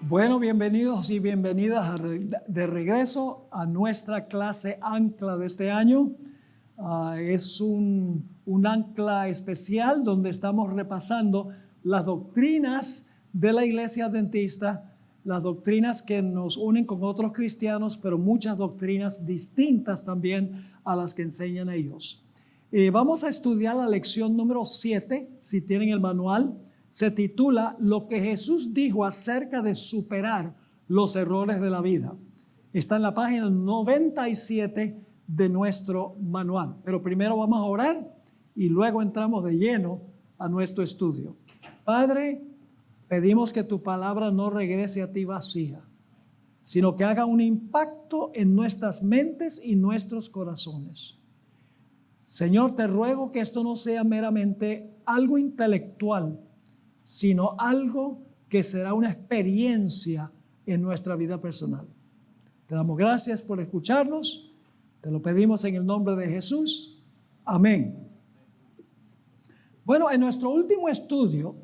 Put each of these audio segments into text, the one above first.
Bueno, bienvenidos y bienvenidas de regreso a nuestra clase ancla de este año. Es un ancla especial donde estamos repasando las doctrinas de la Iglesia Adventista, las doctrinas que nos unen con otros cristianos, pero muchas doctrinas distintas también a las que enseñan ellos. Vamos a estudiar la lección número 7, si tienen el manual. Se titula Lo que Jesús dijo acerca de superar los errores de la vida. Está en la página 97 de nuestro manual. Pero primero vamos a orar y luego entramos de lleno a nuestro estudio. Padre, pedimos que tu palabra no regrese a ti vacía, sino que haga un impacto en nuestras mentes y nuestros corazones. Señor, te ruego que esto no sea meramente algo intelectual, sino algo que será una experiencia en nuestra vida personal. Te damos gracias por escucharnos. Te lo pedimos en el nombre de Jesús. Amén. Bueno, en nuestro último estudio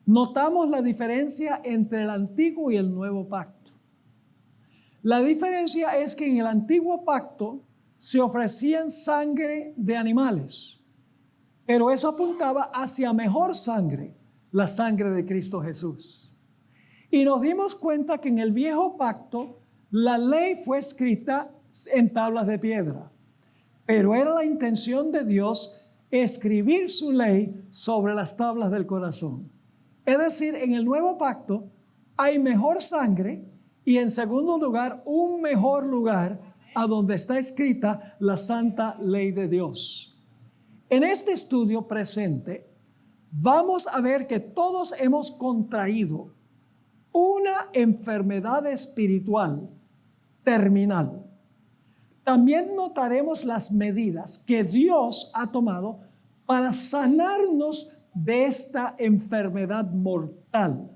notamos la diferencia entre el antiguo y el nuevo pacto. La diferencia es que en el antiguo pacto se ofrecían sangre de animales, pero eso apuntaba hacia mejor sangre, la sangre de Cristo Jesús. Y nos dimos cuenta que en el viejo pacto la ley fue escrita en tablas de piedra, pero era la intención de Dios escribir su ley sobre las tablas del corazón. Es decir, en el nuevo pacto hay mejor sangre y en segundo lugar, un mejor lugar a donde está escrita la santa ley de Dios. En este estudio presente, vamos a ver que todos hemos contraído una enfermedad espiritual terminal. También notaremos las medidas que Dios ha tomado para sanarnos de esta enfermedad mortal.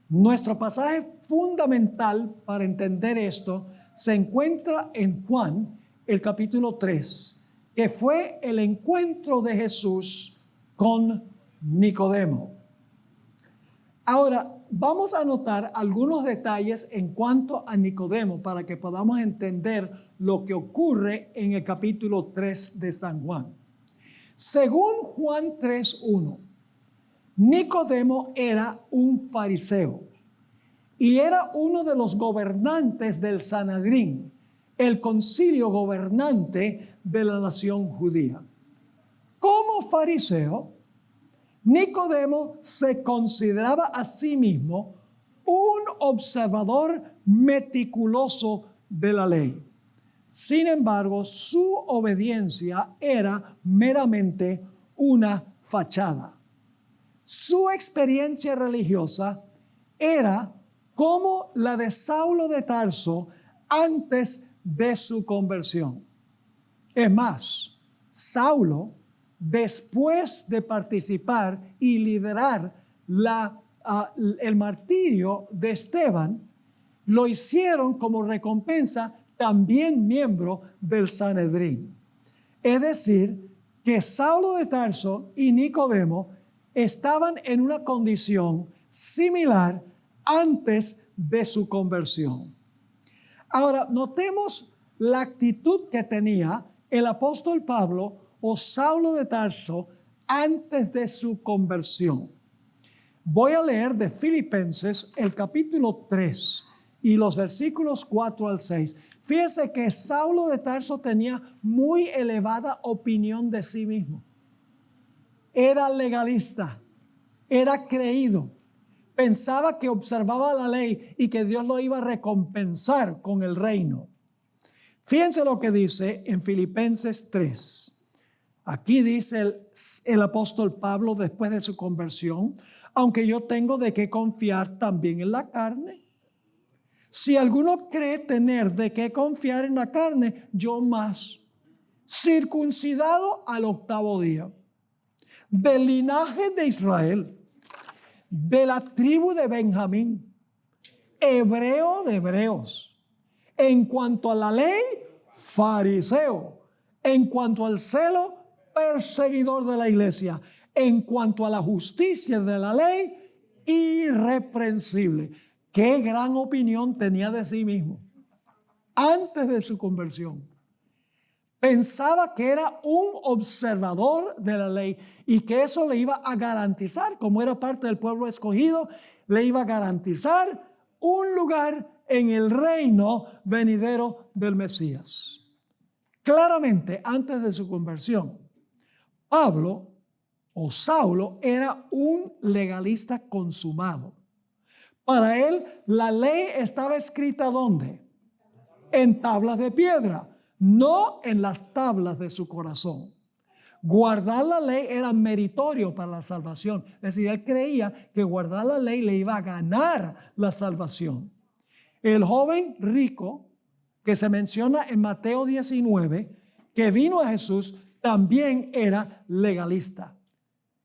Nuestro pasaje fundamental para entender esto se encuentra en Juan, el capítulo 3, que fue el encuentro de Jesús con Nicodemo. Ahora, vamos a notar algunos detalles en cuanto a Nicodemo para que podamos entender lo que ocurre en el capítulo 3 de San Juan. Según Juan 3:1, Nicodemo era un fariseo y era uno de los gobernantes del Sanedrín, el concilio gobernante de la nación judía. Como fariseo, Nicodemo se consideraba a sí mismo un observador meticuloso de la ley. Sin embargo, su obediencia era meramente una fachada. Su experiencia religiosa era como la de Saulo de Tarso antes de su conversión. Es más, Saulo, después de participar y liderar el martirio de Esteban, lo hicieron como recompensa también miembro del Sanedrín. Es decir, que Saulo de Tarso y Nicodemo estaban en una condición similar antes de su conversión. Ahora, notemos la actitud que tenía el apóstol Pablo o Saulo de Tarso antes de su conversión. Voy a leer de Filipenses el capítulo 3 y los versículos 4 al 6. Fíjense que Saulo de Tarso tenía muy elevada opinión de sí mismo. Era legalista, era creído, pensaba que observaba la ley y que Dios lo iba a recompensar con el reino. Fíjense lo que dice en Filipenses 3. Aquí dice el apóstol Pablo después de su conversión: aunque yo tengo de qué confiar también en la carne. Si alguno cree tener de qué confiar en la carne, yo más. Circuncidado al 8º día, del linaje de Israel, de la tribu de Benjamín, hebreo de hebreos. En cuanto a la ley, fariseo. En cuanto al celo, perseguidor de la iglesia. En cuanto a la justicia de la ley, irreprensible. qué gran opinión tenía de sí mismo antes de su conversión. Pensaba que era un observador de la ley y que eso le iba a garantizar, como era parte del pueblo escogido, le iba a garantizar un lugar en el reino venidero del Mesías. Claramente, antes de su conversión, Pablo o Saulo era un legalista consumado. Para él, la ley estaba escrita ¿dónde? En tablas de piedra, no en las tablas de su corazón. Guardar la ley era meritorio para la salvación. Es decir, él creía que guardar la ley le iba a ganar la salvación. El joven rico que se menciona en Mateo 19, que vino a Jesús, también era legalista.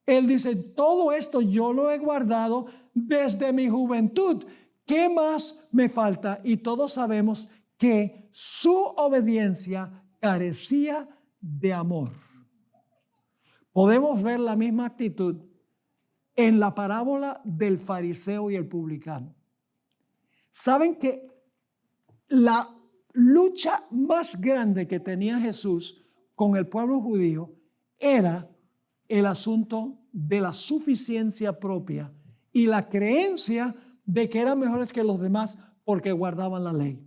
Él dice, todo esto yo lo he guardado desde mi juventud. ¿Qué más me falta? Y todos sabemos que su obediencia carecía de amor. Podemos ver la misma actitud en la parábola del fariseo y el publicano. ¿Saben que la lucha más grande que tenía Jesús con el pueblo judío era el asunto de la suficiencia propia y la creencia de que eran mejores que los demás porque guardaban la ley?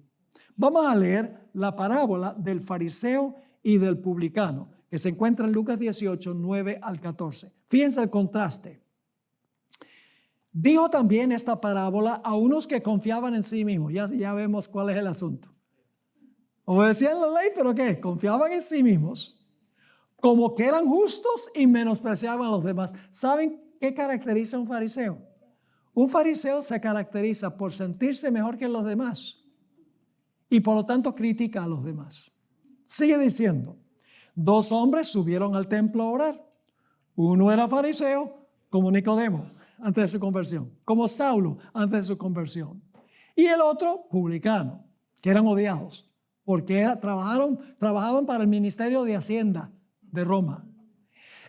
Vamos a leer la parábola del fariseo y del publicano, que se encuentra en Lucas 18, 9 al 14. Fíjense el contraste. Dijo también esta parábola a unos que confiaban en sí mismos. Ya vemos cuál es el asunto. Obedecían la ley, pero ¿qué? Confiaban en sí mismos, como que eran justos y menospreciaban a los demás. ¿Saben qué caracteriza a un fariseo? Un fariseo se caracteriza por sentirse mejor que los demás y por lo tanto critica a los demás. Sigue diciendo, 2 hombres subieron al templo a orar. Uno era fariseo, como Nicodemo, antes de su conversión, como Saulo, antes de su conversión. Y el otro, publicano, que eran odiados, porque trabajaban para el ministerio de Hacienda de Roma.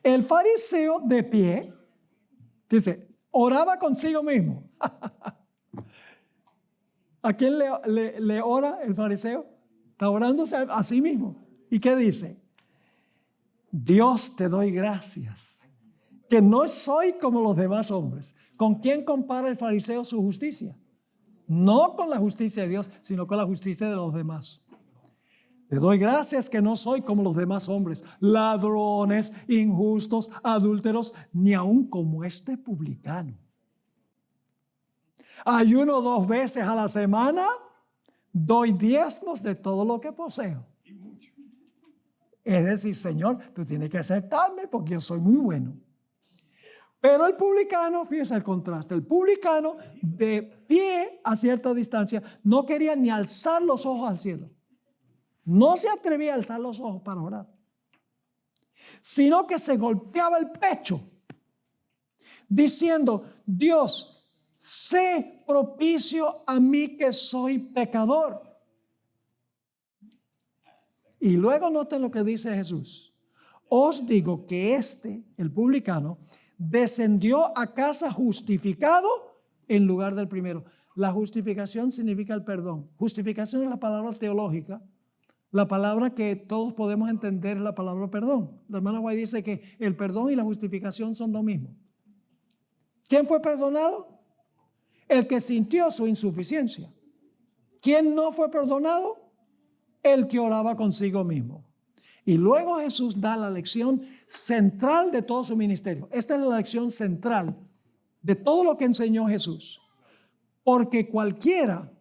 El fariseo de pie, dice, oraba consigo mismo. ¿A quién le ora el fariseo? Está orándose a sí mismo. ¿Y qué dice? Dios, te doy gracias, que no soy como los demás hombres. ¿Con quién compara el fariseo su justicia? No con la justicia de Dios, sino con la justicia de los demás. Te doy gracias que no soy como los demás hombres, ladrones, injustos, adúlteros, ni aun como este publicano. Ayuno 2 veces a la semana, doy diezmos de todo lo que poseo. Es decir, Señor, tú tienes que aceptarme porque yo soy muy bueno. Pero el publicano, fíjense el contraste, el publicano de pie a cierta distancia no quería ni alzar los ojos al cielo. No se atrevía a alzar los ojos para orar, sino que se golpeaba el pecho diciendo, Dios, sé propicio a mí que soy pecador. Y luego noten lo que dice Jesús. Os digo que el publicano, descendió a casa justificado en lugar del primero. La justificación significa el perdón. Justificación es la palabra teológica. La palabra que todos podemos entender es la palabra perdón. La hermana White dice que el perdón y la justificación son lo mismo. ¿Quién fue perdonado? El que sintió su insuficiencia. ¿Quién no fue perdonado? El que oraba consigo mismo. Y luego Jesús da la lección central de todo su ministerio. Esta es la lección central de todo lo que enseñó Jesús. Porque cualquiera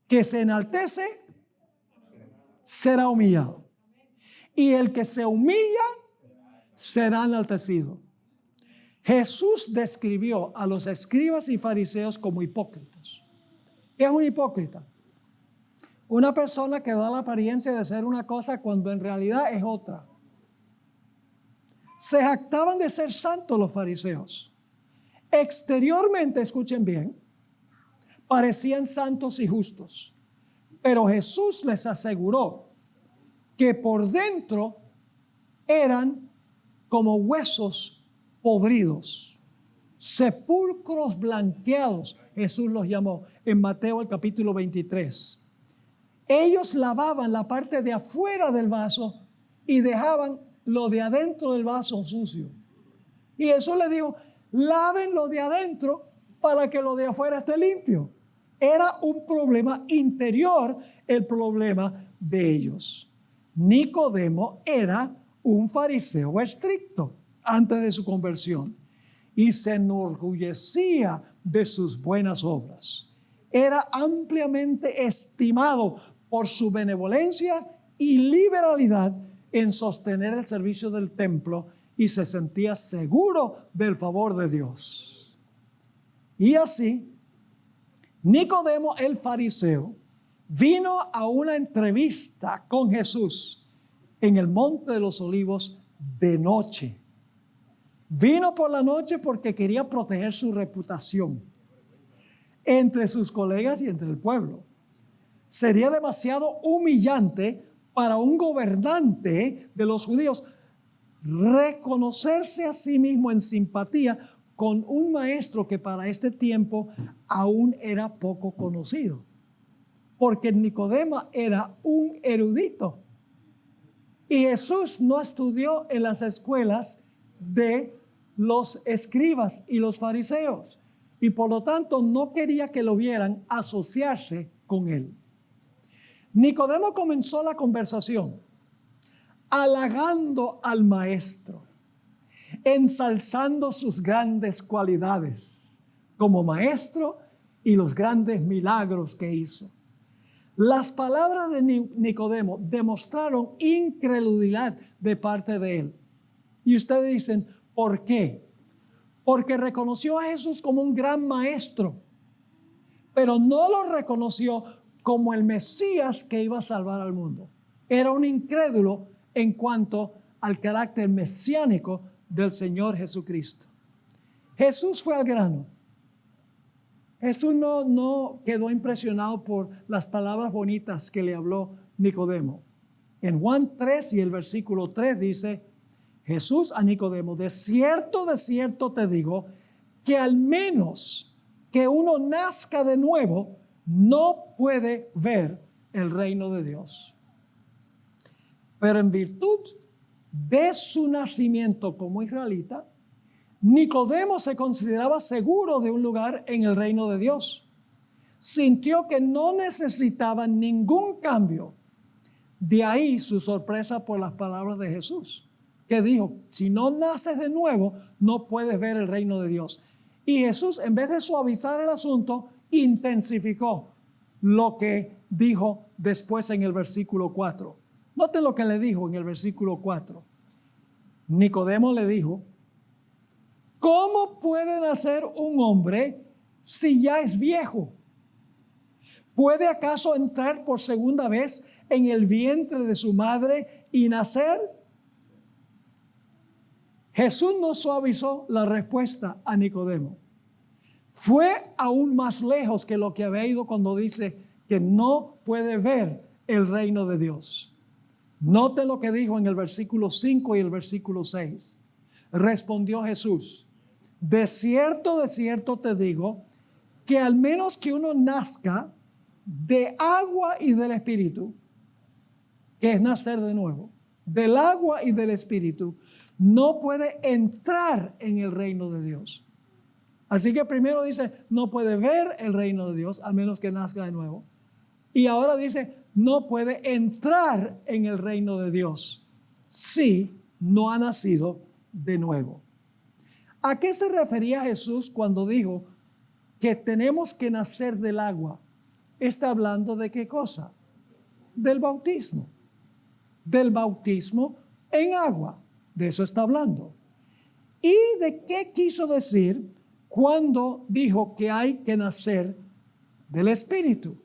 que se enaltece será humillado. Y el que se humilla será enaltecido. Jesús describió a los escribas y fariseos como hipócritas. ¿Qué es un hipócrita? Una persona que da la apariencia de ser una cosa cuando en realidad es otra. Se jactaban de ser santos los fariseos. Exteriormente, escuchen bien, parecían santos y justos. Pero Jesús les aseguró que por dentro eran como huesos podridos. sepulcros blanqueados, Jesús los llamó en Mateo el capítulo 23. Ellos lavaban la parte de afuera del vaso y dejaban lo de adentro del vaso sucio. Y Jesús les dijo, laven lo de adentro para que lo de afuera esté limpio. Era un problema interior, el problema de ellos. Nicodemo era un fariseo estricto antes de su conversión y se enorgullecía de sus buenas obras. Era ampliamente estimado por su benevolencia y liberalidad en sostener el servicio del templo y se sentía seguro del favor de Dios. Y así, Nicodemo el fariseo vino a una entrevista con Jesús en el Monte de los Olivos de noche. Vino por la noche porque quería proteger su reputación entre sus colegas y entre el pueblo. Sería demasiado humillante para un gobernante de los judíos reconocerse a sí mismo en simpatía con un maestro que para este tiempo aún era poco conocido. Porque Nicodemo era un erudito. Y Jesús no estudió en las escuelas de los escribas y los fariseos. Y por lo tanto no quería que lo vieran asociarse con él. Nicodemo comenzó la conversación halagando al maestro, ensalzando sus grandes cualidades como maestro y los grandes milagros que hizo. Las palabras de Nicodemo demostraron incredulidad de parte de él. Y ustedes dicen, ¿por qué? Porque reconoció a Jesús como un gran maestro, pero no lo reconoció como el Mesías que iba a salvar al mundo. Era un incrédulo en cuanto al carácter mesiánico del Señor Jesucristo. Jesús fue al grano. Jesús no quedó impresionado por las palabras bonitas que le habló Nicodemo. En Juan 3 y el versículo 3 dice, Jesús a Nicodemo, de cierto te digo, que al menos que uno nazca de nuevo, no puede ver el reino de Dios. Pero en virtud de su nacimiento como israelita, Nicodemo se consideraba seguro de un lugar en el reino de Dios. Sintió que no necesitaba ningún cambio. De ahí su sorpresa por las palabras de Jesús, que dijo, si no naces de nuevo, no puedes ver el reino de Dios. Y Jesús, en vez de suavizar el asunto, intensificó lo que dijo después en el versículo 4. Note lo que le dijo en el versículo 4. Nicodemo le dijo, ¿cómo puede nacer un hombre si ya es viejo? ¿Puede acaso entrar por segunda vez en el vientre de su madre y nacer? Jesús no suavizó la respuesta a Nicodemo. Fue aún más lejos que lo que había ido cuando dice que no puede ver el reino de Dios. Note lo que dijo en el versículo 5 y el versículo 6. Respondió Jesús, de cierto te digo, que al menos que uno nazca de agua y del Espíritu, que es nacer de nuevo, del agua y del Espíritu, no puede entrar en el reino de Dios. Así que primero dice, no puede ver el reino de Dios, al menos que nazca de nuevo. Y ahora dice, no puede entrar en el reino de Dios si no ha nacido de nuevo. ¿A qué se refería Jesús cuando dijo que tenemos que nacer del agua? Está hablando de qué cosa? Del bautismo. Del bautismo en agua. De eso está hablando. ¿Y de qué quiso decir cuando dijo que hay que nacer del Espíritu?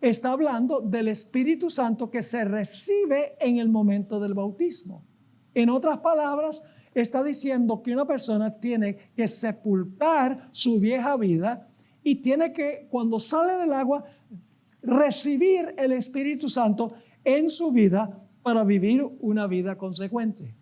Está hablando del Espíritu Santo que se recibe en el momento del bautismo. En otras palabras, está diciendo que una persona tiene que sepultar su vieja vida y tiene que, cuando sale del agua, recibir el Espíritu Santo en su vida para vivir una vida consecuente.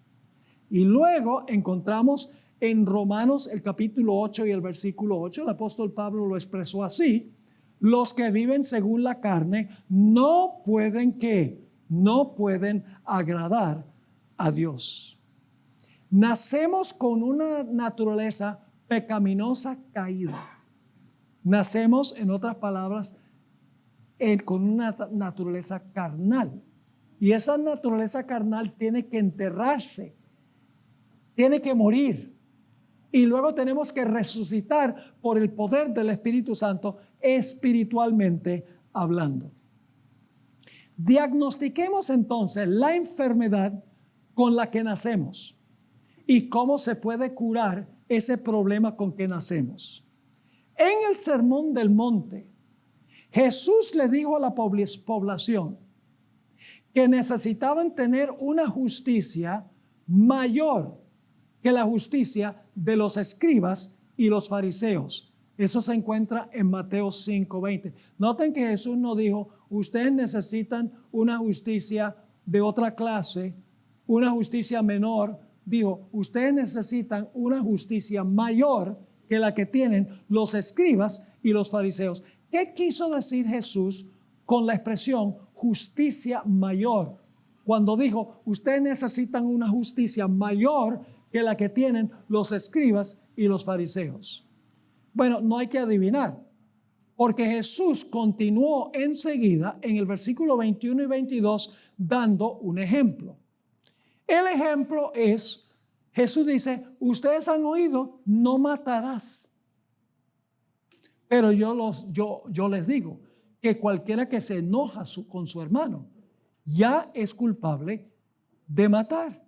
Y luego encontramos En Romanos, el capítulo 8 y el versículo 8, el apóstol Pablo lo expresó así: los que viven según la carne no pueden ¿qué? No pueden agradar a Dios. Nacemos con una naturaleza pecaminosa caída. Nacemos, en otras palabras, con una naturaleza carnal. Y esa naturaleza carnal tiene que enterrarse, tiene que morir. Y luego tenemos que resucitar por el poder del Espíritu Santo, espiritualmente hablando. Diagnostiquemos entonces la enfermedad con la que nacemos y cómo se puede curar ese problema con que nacemos. En el Sermón del Monte, Jesús le dijo a la población que necesitaban tener una justicia mayor que la justicia de los escribas y los fariseos. Eso se encuentra en Mateo 5:20. Noten que Jesús no dijo: ustedes necesitan una justicia de otra clase, una justicia menor. Dijo: ustedes necesitan una justicia mayor que la que tienen los escribas y los fariseos. ¿Qué quiso decir Jesús con la expresión justicia mayor? Cuando dijo: ustedes necesitan una justicia mayor que la que tienen los escribas y los fariseos. Bueno, no hay que adivinar, porque Jesús continuó enseguida en el versículo 21 y 22 dando un ejemplo. El ejemplo es, Jesús dice: ustedes han oído, no matarás. Pero yo les digo que cualquiera que se enoja con su hermano ya es culpable de matar.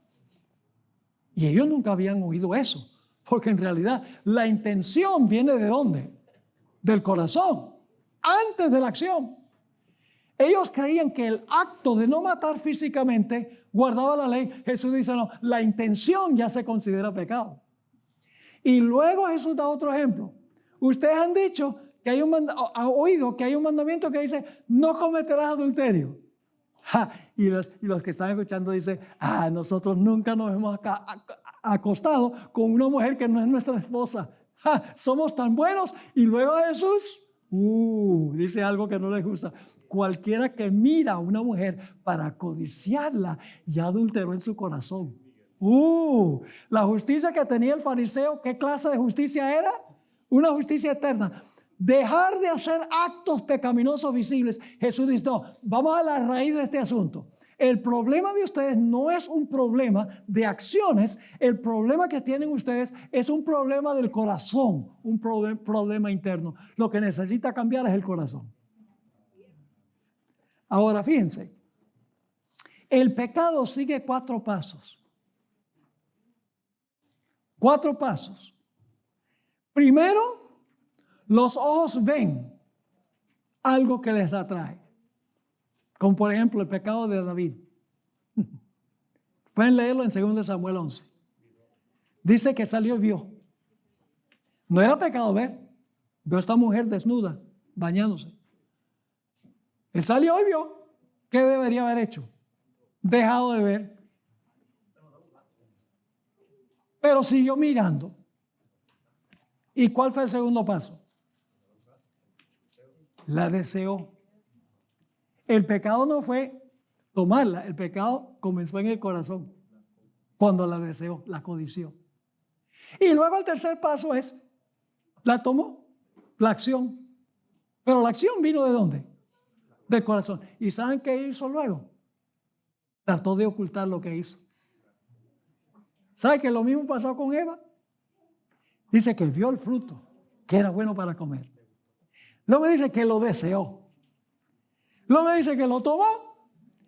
Y ellos nunca habían oído eso, porque en realidad la intención viene ¿de dónde? Del corazón, antes de la acción. Ellos creían que el acto de no matar físicamente guardaba la ley. Jesús dice: no, la intención ya se considera pecado. Y luego Jesús da otro ejemplo. Ustedes han dicho que han oído que hay un mandamiento que dice: no cometerás adulterio. Y los que están escuchando dicen: nosotros nunca nos hemos acostado con una mujer que no es nuestra esposa. Somos tan buenos. Y luego Jesús dice algo que no les gusta: cualquiera que mira a una mujer para codiciarla ya adulteró en su corazón. La justicia que tenía el fariseo, ¿qué clase de justicia era? Una justicia eterna. Dejar de hacer actos pecaminosos visibles. Jesús dice: no, vamos a la raíz de este asunto. El problema de ustedes no es un problema de acciones. El problema que tienen ustedes es un problema del corazón, un problema interno. Lo que necesita cambiar es el corazón. Ahora fíjense, el pecado sigue 4 pasos. 4 pasos. Primero, los ojos ven algo que les atrae, como por ejemplo el pecado de David. Pueden leerlo en 2 Samuel 11. Dice que salió y vio. No era pecado ver. Vio a esta mujer desnuda, bañándose. Él salió y vio. ¿Qué debería haber hecho? Dejado de ver. Pero siguió mirando. ¿Y cuál fue el segundo paso? La deseó. El pecado no fue tomarla, el pecado comenzó en el corazón cuando la deseó, la codició. Y luego el tercer paso es, la tomó, la acción. Pero la acción vino ¿de dónde? Del corazón. ¿Y saben qué hizo luego? Trató de ocultar lo que hizo. ¿Sabe que lo mismo pasó con Eva? Dice que vio el fruto, que era bueno para comer. Luego dice que lo deseó. Luego dice que lo tomó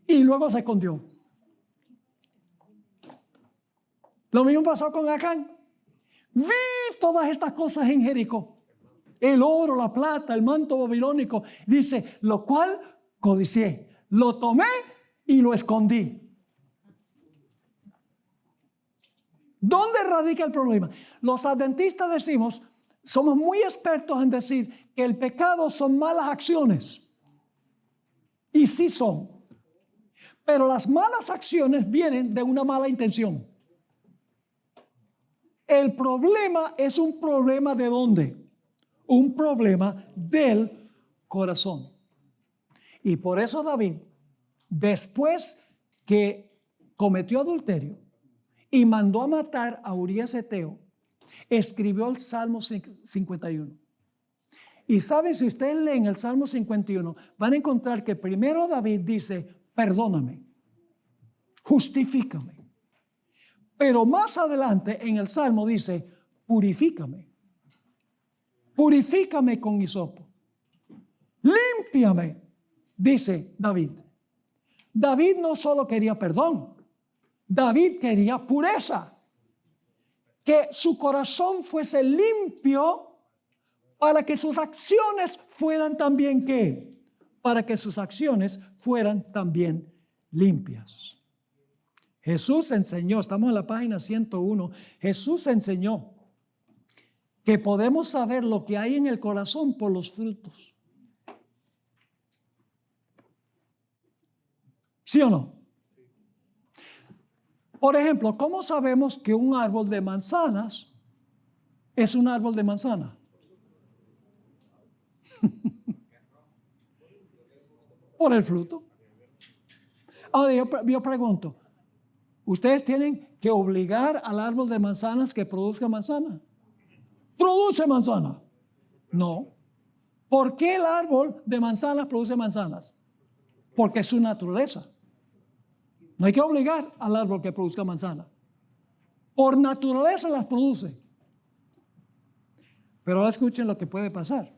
y luego se escondió. Lo mismo pasó con Acán. Vi todas estas cosas en Jericó: el oro, la plata, el manto babilónico. Dice: lo cual codicié, lo tomé y lo escondí. ¿Dónde radica el problema? Los adventistas decimos, somos muy expertos en decir que el pecado son malas acciones. Y sí son. Pero las malas acciones vienen de una mala intención. El problema es un problema ¿de dónde? Un problema del corazón. Y por eso David, después que cometió adulterio y mandó a matar a Urías Eteo, escribió el Salmo 51. Y saben, si ustedes leen el Salmo 51, van a encontrar que primero David dice, perdóname, justifícame. Pero más adelante en el Salmo dice, purifícame. Purifícame con hisopo. Límpiame, dice David. David no solo quería perdón, David quería pureza. Que su corazón fuese limpio para que sus acciones fueran también ¿qué? Para que sus acciones fueran también limpias. Jesús enseñó, estamos en la página 101, Jesús enseñó que podemos saber lo que hay en el corazón por los frutos. ¿Sí o no? Por ejemplo, ¿cómo sabemos que un árbol de manzanas es un árbol de manzana? Por el fruto. Ahora yo pregunto, ¿ustedes tienen que obligar al árbol de manzanas que produzca manzana? ¿Produce manzana? No. ¿Por qué el árbol de manzanas produce manzanas? Porque es su naturaleza. No hay que obligar al árbol que produzca manzana. Por naturaleza las produce. Pero ahora escuchen lo que puede pasar.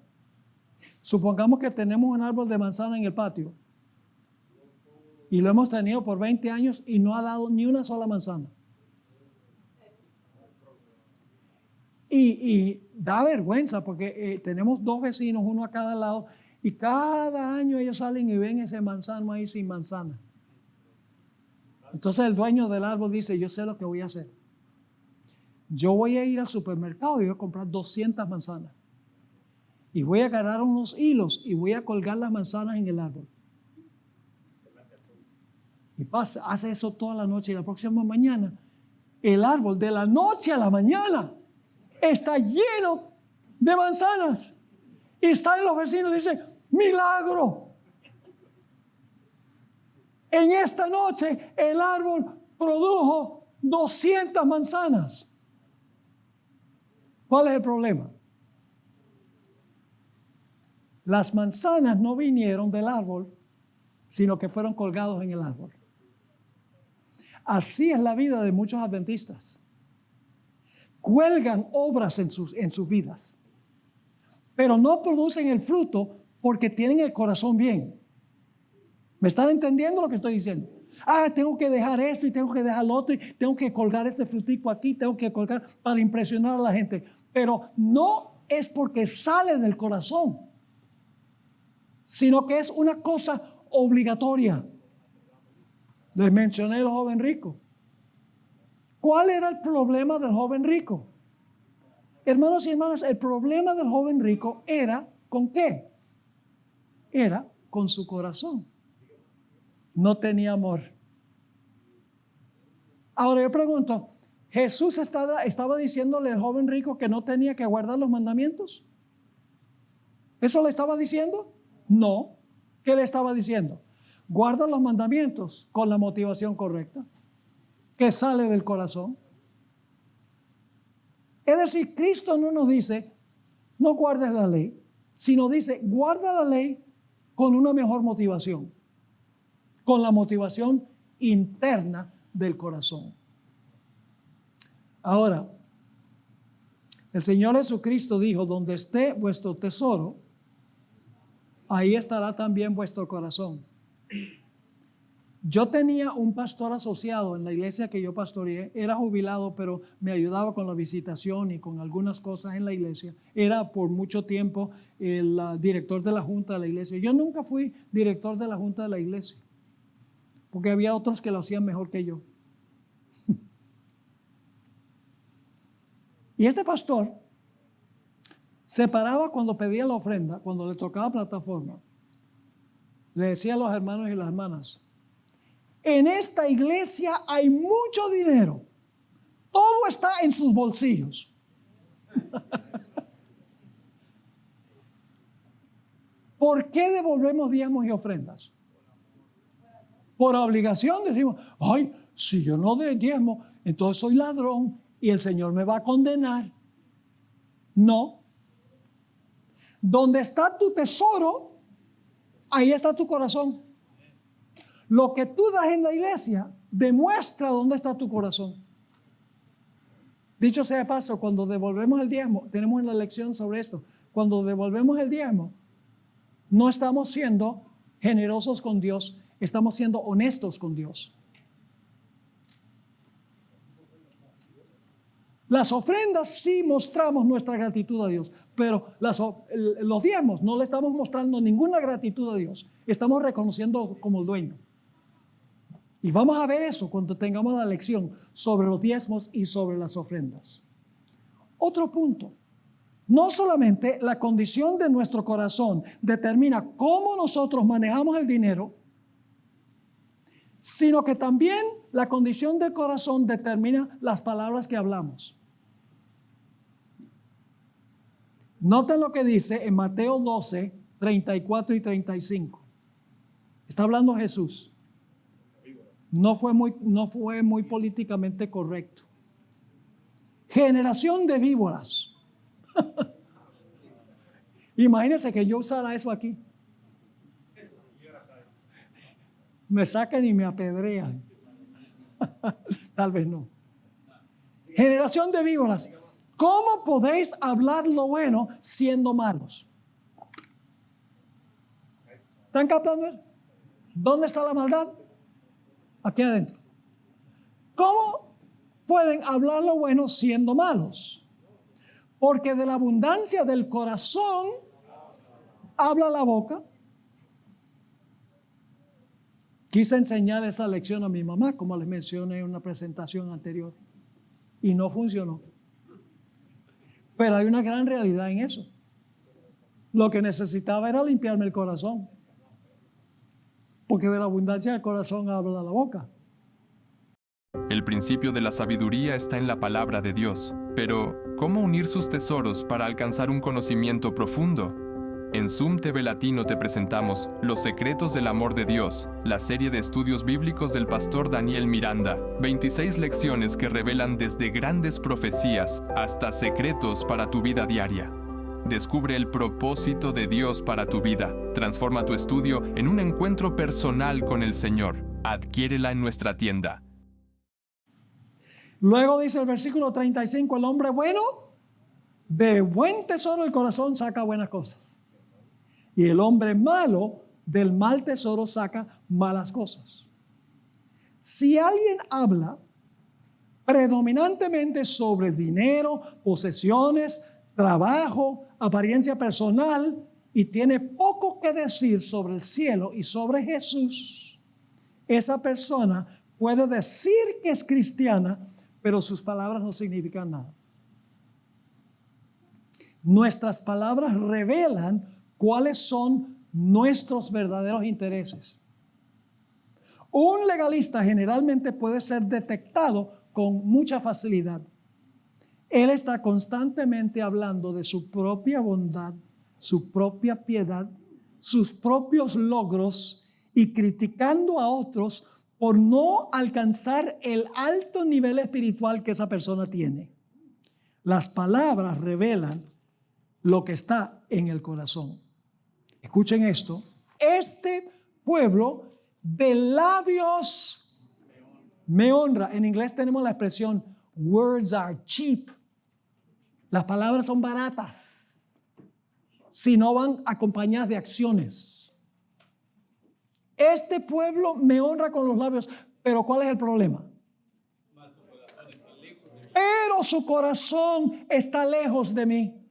Supongamos que tenemos un árbol de manzana en el patio y lo hemos tenido por 20 años y no ha dado ni una sola manzana. Y da vergüenza porque tenemos dos vecinos, uno a cada lado, y cada año ellos salen y ven ese manzano ahí sin manzana. Entonces el dueño del árbol dice, yo sé lo que voy a hacer. Yo voy a ir al supermercado y voy a comprar 200 manzanas. Y voy a agarrar unos hilos y voy a colgar las manzanas en el árbol. Y hace eso toda la noche y la próxima mañana, el árbol de la noche a la mañana está lleno de manzanas. Y salen los vecinos y dicen, milagro. En esta noche el árbol produjo 200 manzanas. ¿Cuál es el problema? Las manzanas no vinieron del árbol, sino que fueron colgados en el árbol. Así es la vida de muchos adventistas. Cuelgan obras en sus vidas, pero no producen el fruto porque tienen el corazón bien. ¿Me están entendiendo lo que estoy diciendo? Tengo que dejar esto y tengo que dejar lo otro y tengo que colgar este frutico aquí, tengo que colgar para impresionar a la gente. Pero no es porque sale del corazón, sino que es una cosa obligatoria. Les mencioné el joven rico. ¿Cuál era el problema del joven rico? Hermanos y hermanas, el problema del joven rico era ¿con qué? Era con su corazón. No tenía amor. Ahora yo pregunto, ¿Jesús estaba diciéndole al joven rico que no tenía que guardar los mandamientos? ¿Eso le estaba diciendo? No. ¿Qué le estaba diciendo? Guarda los mandamientos con la motivación correcta, que sale del corazón. Es decir, Cristo no nos dice, no guardes la ley, sino dice, guarda la ley con una mejor motivación, con la motivación interna del corazón. Ahora, el Señor Jesucristo dijo, donde esté vuestro tesoro, ahí estará también vuestro corazón. Yo tenía un pastor asociado en la iglesia que yo pastoreé, era jubilado, pero me ayudaba con la visitación y con algunas cosas en la iglesia. Era por mucho tiempo el director de la junta de la iglesia. Yo nunca fui director de la junta de la iglesia, porque había otros que lo hacían mejor que yo. Y este pastor se paraba cuando pedía la ofrenda, cuando le tocaba plataforma. Le decía a los hermanos y las hermanas, en esta iglesia hay mucho dinero. Todo está en sus bolsillos. ¿Por qué devolvemos diezmos y ofrendas? Por obligación decimos, ay, si yo no doy diezmo, entonces soy ladrón y el Señor me va a condenar. No. Donde está tu tesoro, ahí está tu corazón. Lo que tú das en la iglesia demuestra dónde está tu corazón. Dicho sea de paso, cuando devolvemos el diezmo, tenemos una lección sobre esto. Cuando devolvemos el diezmo, no estamos siendo generosos con Dios, estamos siendo honestos con Dios. Las ofrendas sí mostramos nuestra gratitud a Dios, pero los diezmos no le estamos mostrando ninguna gratitud a Dios. Estamos reconociendo como el dueño. Y vamos a ver eso cuando tengamos la lección sobre los diezmos y sobre las ofrendas. Otro punto. No solamente la condición de nuestro corazón determina cómo nosotros manejamos el dinero, sino que también la condición del corazón determina las palabras que hablamos. Noten lo que dice en Mateo 12, 34 y 35. Está hablando Jesús. No fue muy políticamente correcto. Generación de víboras. Imagínense que yo usara eso aquí. Me sacan y me apedrean. Tal vez no. Generación de víboras. ¿Cómo podéis hablar lo bueno siendo malos? ¿Están captando? ¿Dónde está la maldad? Aquí adentro. ¿Cómo pueden hablar lo bueno siendo malos? Porque de la abundancia del corazón habla la boca. Quise enseñar esa lección a mi mamá, como les mencioné en una presentación anterior, y no funcionó. Pero hay una gran realidad en eso. Lo que necesitaba era limpiarme el corazón, porque de la abundancia del corazón habla la boca. El principio de la sabiduría está en la palabra de Dios, pero ¿cómo unir sus tesoros para alcanzar un conocimiento profundo? En Zoom TV Latino te presentamos Los secretos del amor de Dios, la serie de estudios bíblicos del pastor Daniel Miranda. 26 lecciones que revelan desde grandes profecías hasta secretos para tu vida diaria. Descubre el propósito de Dios para tu vida. Transforma tu estudio en un encuentro personal con el Señor. Adquiérela en nuestra tienda. Luego dice el versículo 35, el hombre bueno, de buen tesoro del corazón saca buenas cosas. Y el hombre malo, del mal tesoro saca malas cosas. Si alguien habla predominantemente sobre dinero, posesiones, trabajo, apariencia personal, y tiene poco que decir sobre el cielo y sobre Jesús, esa persona puede decir que es cristiana, pero sus palabras no significan nada. Nuestras palabras revelan cuáles son nuestros verdaderos intereses. Un legalista generalmente puede ser detectado con mucha facilidad. Él está constantemente hablando de su propia bondad, su propia piedad, sus propios logros y criticando a otros por no alcanzar el alto nivel espiritual que esa persona tiene. Las palabras revelan lo que está en el corazón. Escuchen esto. Este pueblo de labios me honra. En inglés tenemos la expresión words are cheap. Las palabras son baratas si no van acompañadas de acciones. Este pueblo me honra con los labios, pero ¿cuál es el problema? Pero su corazón está lejos de mí.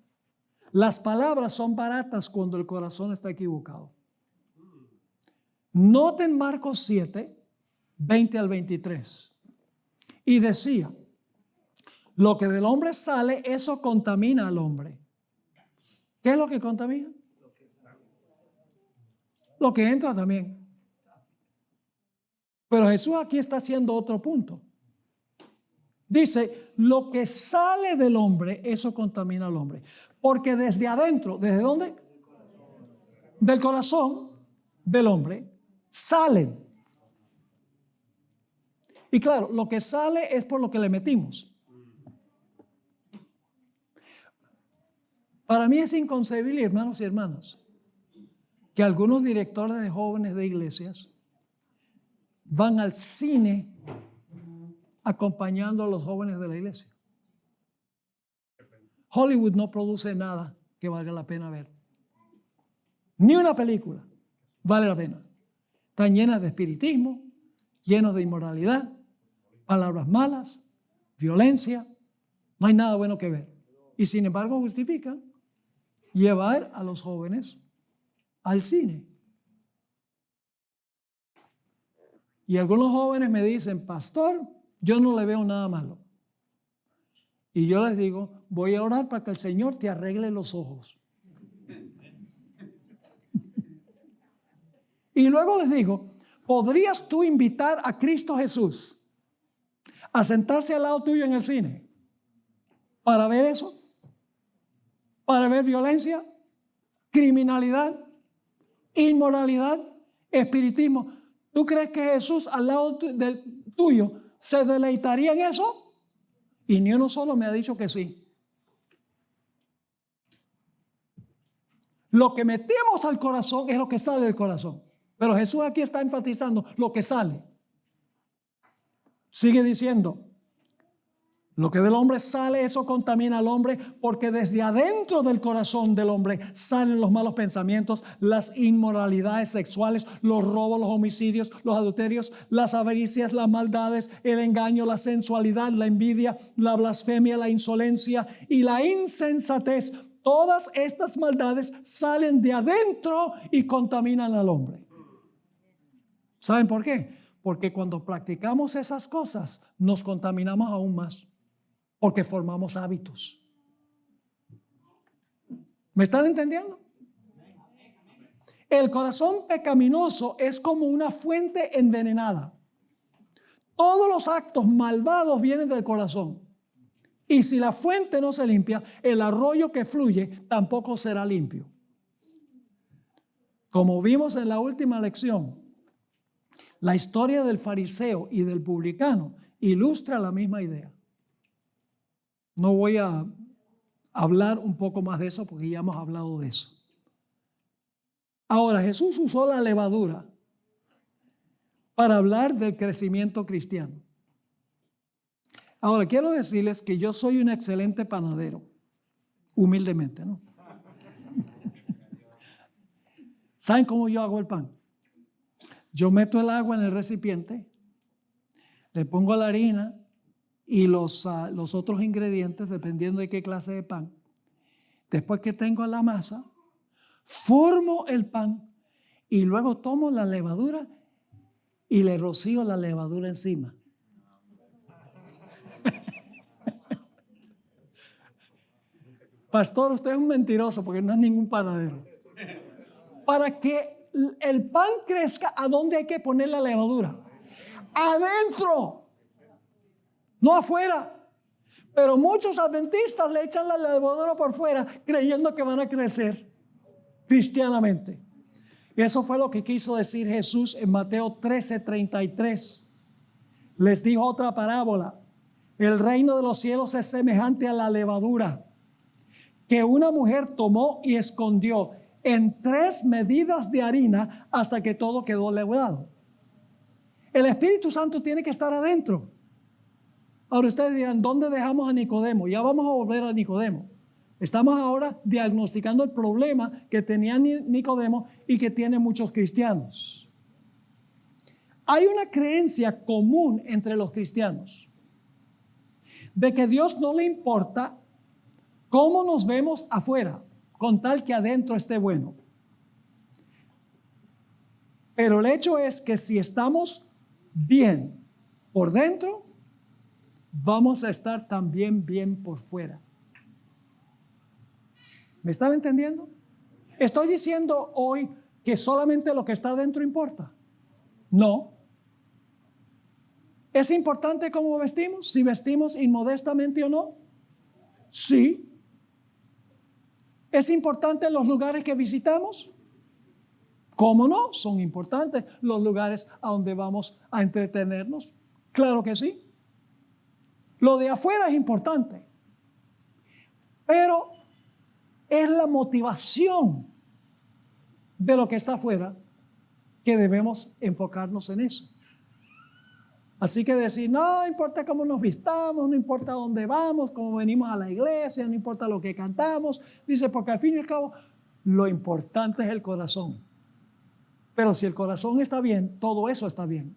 Las palabras son baratas cuando el corazón está equivocado. Noten Marcos 7, 20 al 23. Y decía, lo que del hombre sale, eso contamina al hombre. ¿Qué es lo que contamina? Lo que entra también. Pero Jesús aquí está haciendo otro punto. Dice, lo que sale del hombre, eso contamina al hombre. Porque desde adentro, ¿desde dónde? Del corazón del hombre, salen. Y claro, lo que sale es por lo que le metimos. Para mí es inconcebible, hermanos y hermanas, que algunos directores de jóvenes de iglesias van al cine acompañando a los jóvenes de la iglesia. Hollywood no produce nada que valga la pena ver. Ni una película vale la pena. Están llenas de espiritismo, llenos de inmoralidad, palabras malas, violencia. No hay nada bueno que ver. Y sin embargo justifican llevar a los jóvenes al cine. Y algunos jóvenes me dicen, pastor, yo no le veo nada malo. Y yo les digo, voy a orar para que el Señor te arregle los ojos. Y luego les digo, ¿podrías tú invitar a Cristo Jesús a sentarse al lado tuyo en el cine para ver eso? Para ver violencia, criminalidad, inmoralidad, espiritismo. ¿Tú crees que Jesús al lado del tuyo se deleitaría en eso? Y ni uno solo me ha dicho que sí. Lo que metemos al corazón es lo que sale del corazón. Pero Jesús aquí está enfatizando lo que sale. Sigue diciendo, lo que del hombre sale, eso contamina al hombre, porque desde adentro del corazón del hombre salen los malos pensamientos, las inmoralidades sexuales, los robos, los homicidios, los adulterios, las avaricias, las maldades, el engaño, la sensualidad, la envidia, la blasfemia, la insolencia y la insensatez. Todas estas maldades salen de adentro y contaminan al hombre. ¿Saben por qué? Porque cuando practicamos esas cosas nos contaminamos aún más. Porque formamos hábitos. ¿Me están entendiendo? El corazón pecaminoso es como una fuente envenenada. Todos los actos malvados vienen del corazón. Y si la fuente no se limpia, el arroyo que fluye tampoco será limpio. Como vimos en la última lección, la historia del fariseo y del publicano ilustra la misma idea. No voy a hablar un poco más de eso porque ya hemos hablado de eso. Ahora, Jesús usó la levadura para hablar del crecimiento cristiano. Ahora, quiero decirles que yo soy un excelente panadero, humildemente, ¿no? ¿Saben cómo yo hago el pan? Yo meto el agua en el recipiente, le pongo la harina y los otros ingredientes, dependiendo de qué clase de pan. Después que tengo la masa, formo el pan y luego tomo la levadura y le rocío la levadura encima. Pastor, usted es un mentiroso porque no es ningún panadero. Para que el pan crezca, ¿a dónde hay que poner la levadura? Adentro. No afuera. Pero muchos adventistas le echan la levadura por fuera creyendo que van a crecer cristianamente. Y eso fue lo que quiso decir Jesús en Mateo 13:33. Les dijo otra parábola. El reino de los cielos es semejante a la levadura que una mujer tomó y escondió en 3 medidas de harina hasta que todo quedó leudado. El Espíritu Santo tiene que estar adentro. Ahora ustedes dirán, ¿dónde dejamos a Nicodemo? Ya vamos a volver a Nicodemo. Estamos ahora diagnosticando el problema que tenía Nicodemo y que tienen muchos cristianos. Hay una creencia común entre los cristianos de que Dios no le importa cómo nos vemos afuera, con tal que adentro esté bueno. Pero el hecho es que si estamos bien por dentro, vamos a estar también bien por fuera. ¿Me están entendiendo? ¿Estoy diciendo hoy que solamente lo que está dentro importa? No. ¿Es importante cómo vestimos? ¿Si vestimos inmodestamente o no? Sí. ¿Es importante los lugares que visitamos? ¿Cómo no? Son importantes los lugares a donde vamos a entretenernos. Claro que sí. Lo de afuera es importante. Pero es la motivación de lo que está afuera que debemos enfocarnos en eso. Así que decir, no importa cómo nos vistamos, no importa dónde vamos, cómo venimos a la iglesia, no importa lo que cantamos. Dice, porque al fin y al cabo, lo importante es el corazón. Pero si el corazón está bien, todo eso está bien.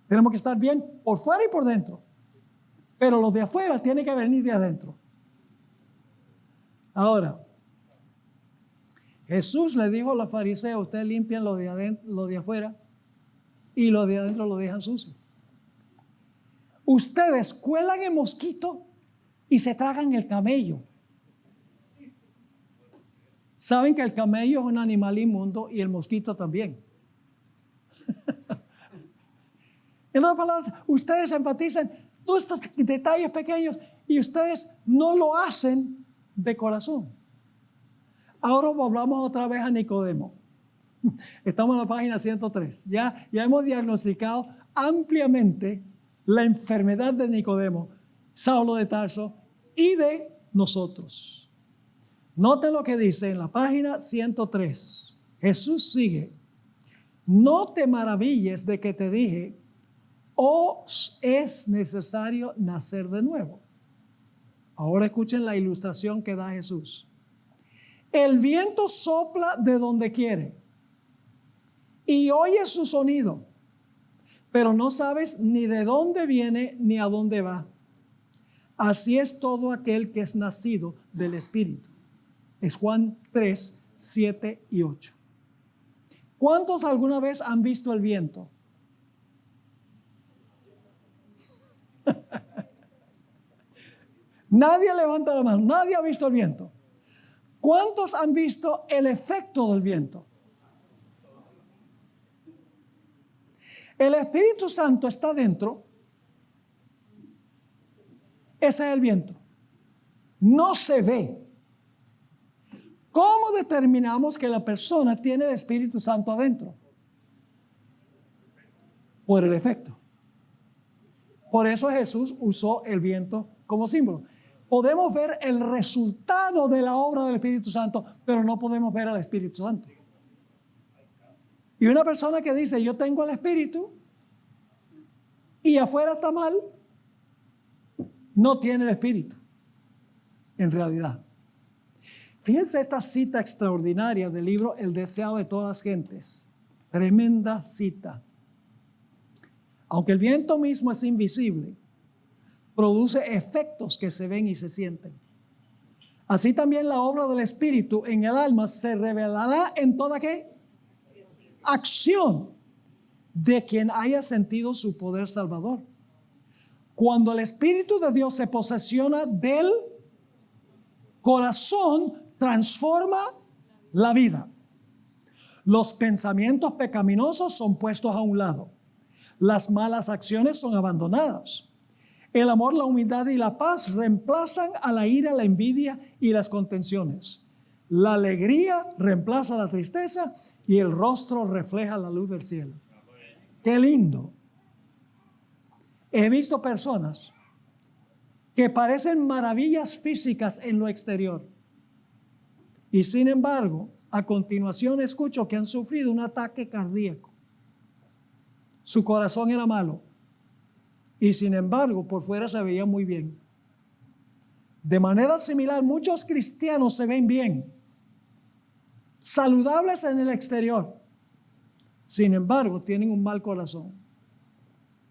Tenemos que estar bien por fuera y por dentro. Pero lo de afuera tiene que venir de adentro. Ahora, Jesús le dijo a los fariseos, ustedes limpian lo de afuera y lo de adentro lo dejan sucio. Ustedes cuelan el mosquito y se tragan el camello. Saben que el camello es un animal inmundo y el mosquito también. En otras palabras, ustedes enfatizan todos estos detalles pequeños y ustedes no lo hacen de corazón. Ahora hablamos otra vez a Nicodemo. Estamos en la página 103. Ya hemos diagnosticado ampliamente la enfermedad de Nicodemo, Saulo de Tarso y de nosotros. Noten lo que dice en la página 103. Jesús sigue. No te maravilles de que te dije, os es necesario nacer de nuevo. Ahora escuchen la ilustración que da Jesús. El viento sopla de donde quiere y oyes su sonido, pero no sabes ni de dónde viene ni a dónde va. Así es todo aquel que es nacido del Espíritu. Es Juan 3, 7 y 8. ¿Cuántos alguna vez han visto el viento? Nadie levanta la mano, nadie ha visto el viento. ¿Cuántos han visto el efecto del viento? El Espíritu Santo está dentro. Ese es el viento. No se ve. ¿Cómo determinamos que la persona tiene el Espíritu Santo adentro? Por el efecto. Por eso Jesús usó el viento como símbolo. Podemos ver el resultado de la obra del Espíritu Santo, pero no podemos ver al Espíritu Santo. Y una persona que dice, yo tengo el Espíritu y afuera está mal, no tiene el Espíritu, en realidad. Fíjense esta cita extraordinaria del libro El deseado de todas las gentes. Tremenda cita. Aunque el viento mismo es invisible, produce efectos que se ven y se sienten. Así también la obra del Espíritu en el alma se revelará en toda ¿qué? Acción de quien haya sentido su poder salvador. Cuando el Espíritu de Dios se posesiona del corazón, transforma la vida. Los pensamientos pecaminosos son puestos a un lado. Las malas acciones son abandonadas. El amor, la humildad y la paz reemplazan a la ira, la envidia y las contenciones. La alegría reemplaza la tristeza y el rostro refleja la luz del cielo. ¡Qué lindo! He visto personas que parecen maravillas físicas en lo exterior. Y sin embargo, a continuación escucho que han sufrido un ataque cardíaco. Su corazón era malo. Y sin embargo, por fuera se veía muy bien. De manera similar, muchos cristianos se ven bien, saludables en el exterior. Sin embargo, tienen un mal corazón.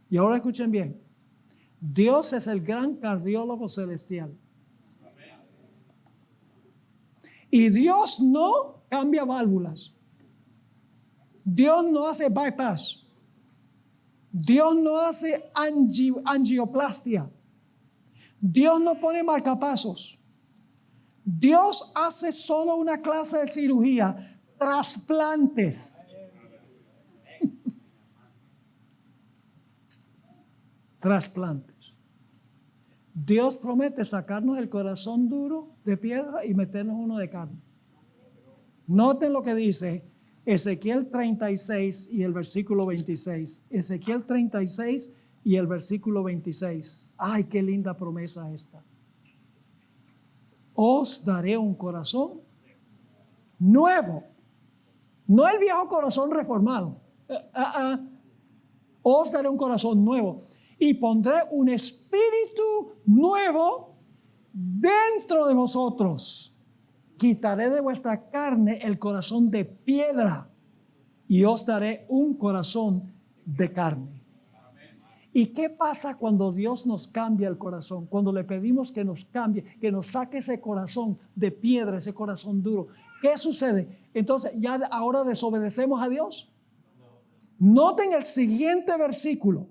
Y ahora escuchen bien. Dios es el gran cardiólogo celestial. Y Dios no cambia válvulas. Dios no hace bypass. Dios no hace angioplastia. Dios no pone marcapasos. Dios hace solo una clase de cirugía, trasplantes. trasplantes. Dios promete sacarnos el corazón duro de piedra y meternos uno de carne. Noten lo que dice Ezequiel 36 y el versículo 26. Ezequiel 36 y el versículo 26. Ay, qué linda promesa esta. Os daré un corazón nuevo. No el viejo corazón reformado. Os daré un corazón nuevo. Y pondré un espíritu nuevo dentro de vosotros. Quitaré de vuestra carne el corazón de piedra y os daré un corazón de carne. ¿Y qué pasa cuando Dios nos cambia el corazón? Cuando le pedimos que nos cambie, que nos saque ese corazón de piedra, ese corazón duro. ¿Qué sucede? Entonces, ¿ya ahora desobedecemos a Dios? Noten el siguiente versículo.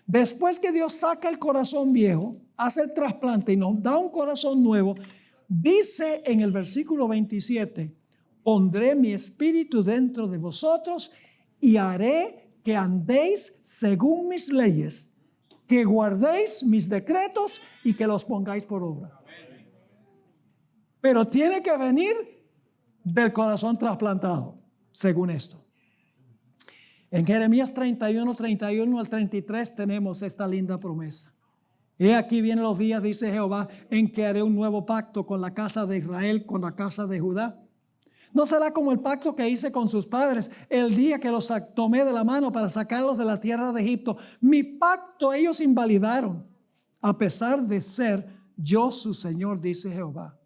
Después que Dios saca el corazón viejo, hace el trasplante y nos da un corazón nuevo, dice en el versículo 27, pondré mi espíritu dentro de vosotros y haré que andéis según mis leyes, que guardéis mis decretos y que los pongáis por obra. Pero tiene que venir del corazón trasplantado, según esto. En Jeremías 31 al 33 tenemos esta linda promesa. He aquí vienen los días, dice Jehová, en que haré un nuevo pacto con la casa de Israel, con la casa de Judá. No será como el pacto que hice con sus padres el día que los tomé de la mano para sacarlos de la tierra de Egipto. Mi pacto ellos invalidaron, a pesar de ser yo su Señor, dice Jehová.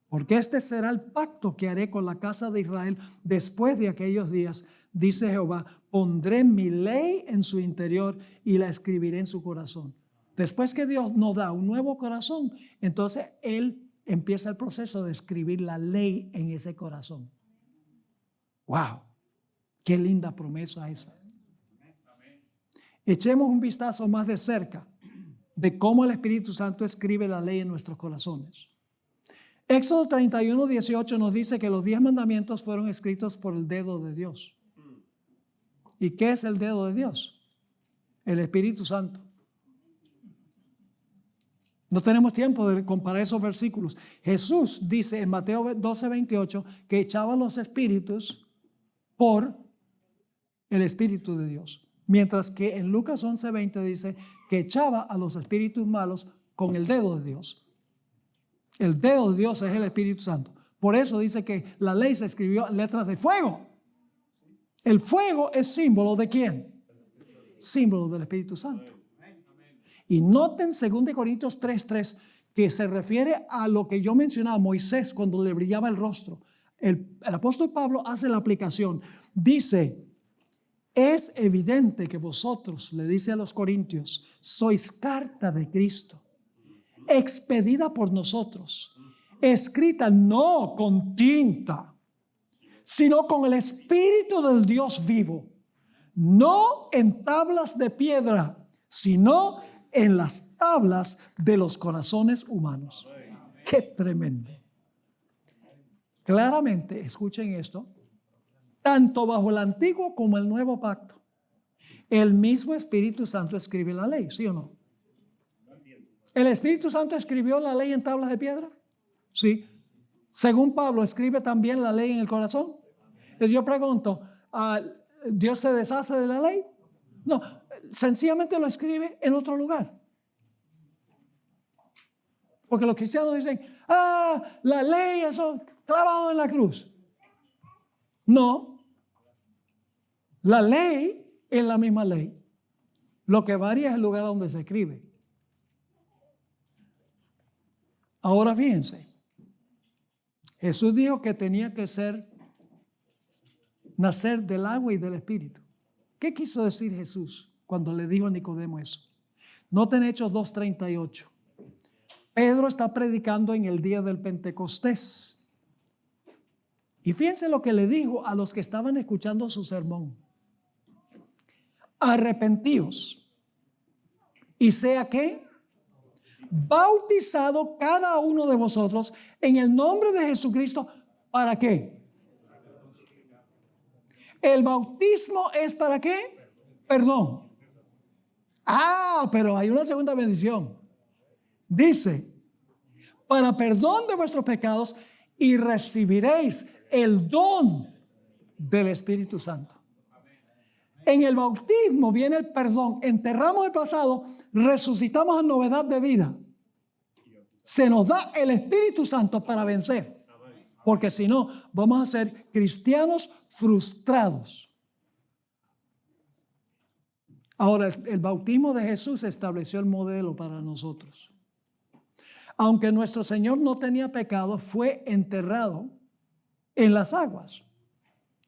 Porque este será el pacto que haré con la casa de Israel después de aquellos días, dice Jehová. Pondré mi ley en su interior y la escribiré en su corazón. Después que Dios nos da un nuevo corazón, entonces Él empieza el proceso de escribir la ley en ese corazón. ¡Wow! ¡Qué linda promesa esa! Echemos un vistazo más de cerca de cómo el Espíritu Santo escribe la ley en nuestros corazones. Éxodo 31:18 nos dice que los 10 mandamientos fueron escritos por el dedo de Dios. ¿Y qué es el dedo de Dios? El Espíritu Santo. No tenemos tiempo de comparar esos versículos. Jesús dice en Mateo 12:28 que echaba los espíritus por el Espíritu de Dios. Mientras que en Lucas 11:20 dice que echaba a los espíritus malos con el dedo de Dios. El dedo de Dios es el Espíritu Santo. Por eso dice que la ley se escribió en letras de fuego. El fuego es símbolo ¿de quién? Símbolo del Espíritu Santo. Y noten 2 Corintios 3:3 que se refiere a lo que yo mencionaba, Moisés cuando le brillaba el rostro. El apóstol Pablo hace la aplicación. Dice, es evidente que vosotros, le dice a los corintios, sois carta de Cristo, expedida por nosotros, escrita no con tinta, sino con el Espíritu del Dios vivo, no en tablas de piedra, sino en las tablas de los corazones humanos. ¡Qué tremendo! Claramente, escuchen esto, tanto bajo el antiguo como el nuevo pacto, el mismo Espíritu Santo escribe la ley, ¿sí o no? ¿El Espíritu Santo escribió la ley en tablas de piedra? Sí. Según Pablo, ¿escribe también la ley en el corazón? Entonces yo pregunto, ¿Dios se deshace de la ley? No, sencillamente lo escribe en otro lugar. Porque los cristianos dicen, la ley, eso clavado en la cruz. No, la ley es la misma ley. Lo que varía es el lugar donde se escribe. Ahora fíjense, Jesús dijo que tenía que nacer del agua y del Espíritu. ¿Qué quiso decir Jesús cuando le dijo a Nicodemo eso? Noten Hechos 2:38. Pedro está predicando en el día del Pentecostés. Y fíjense lo que le dijo a los que estaban escuchando su sermón. Arrepentíos y sea que bautizado cada uno de vosotros en el nombre de Jesucristo. ¿Para qué? El bautismo es ¿para qué? Perdón. Pero hay una segunda bendición. Dice, para perdón de vuestros pecados y recibiréis el don del Espíritu Santo. En el bautismo viene el perdón. Enterramos el pasado, resucitamos a novedad de vida. Se nos da el Espíritu Santo para vencer. Porque si no, vamos a ser cristianos frustrados. Ahora, el bautismo de Jesús estableció el modelo para nosotros. Aunque nuestro Señor no tenía pecado, fue enterrado en las aguas.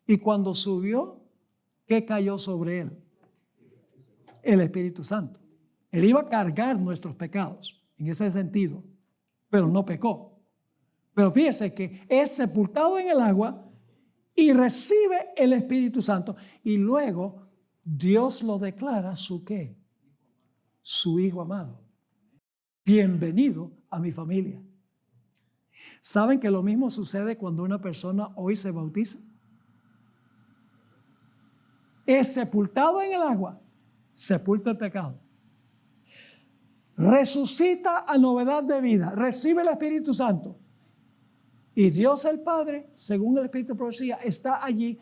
Y cuando subió, ¿qué cayó sobre él? El Espíritu Santo. Él iba a cargar nuestros pecados, en ese sentido, pero no pecó. Pero fíjese que es sepultado en el agua y recibe el Espíritu Santo. Y luego Dios lo declara su ¿qué? Su Hijo amado. Bienvenido a mi familia. ¿Saben que lo mismo sucede cuando una persona hoy se bautiza? Es sepultado en el agua, sepulta el pecado. Resucita a novedad de vida, recibe el Espíritu Santo. Y Dios el Padre, según el Espíritu de profecía, está allí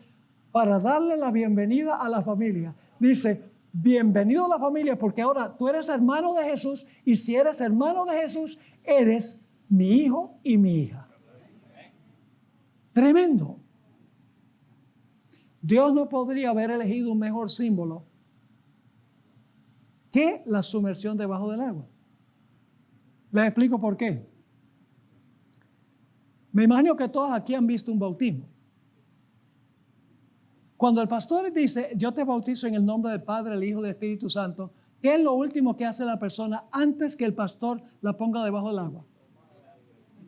para darle la bienvenida a la familia. Dice, bienvenido a la familia, porque ahora tú eres hermano de Jesús, y si eres hermano de Jesús, eres mi hijo y mi hija. Tremendo. Dios no podría haber elegido un mejor símbolo que la sumersión debajo del agua. Les explico por qué. Me imagino que todos aquí han visto un bautismo. Cuando el pastor dice, yo te bautizo en el nombre del Padre, el Hijo y del Espíritu Santo, ¿qué es lo último que hace la persona antes que el pastor la ponga debajo del agua?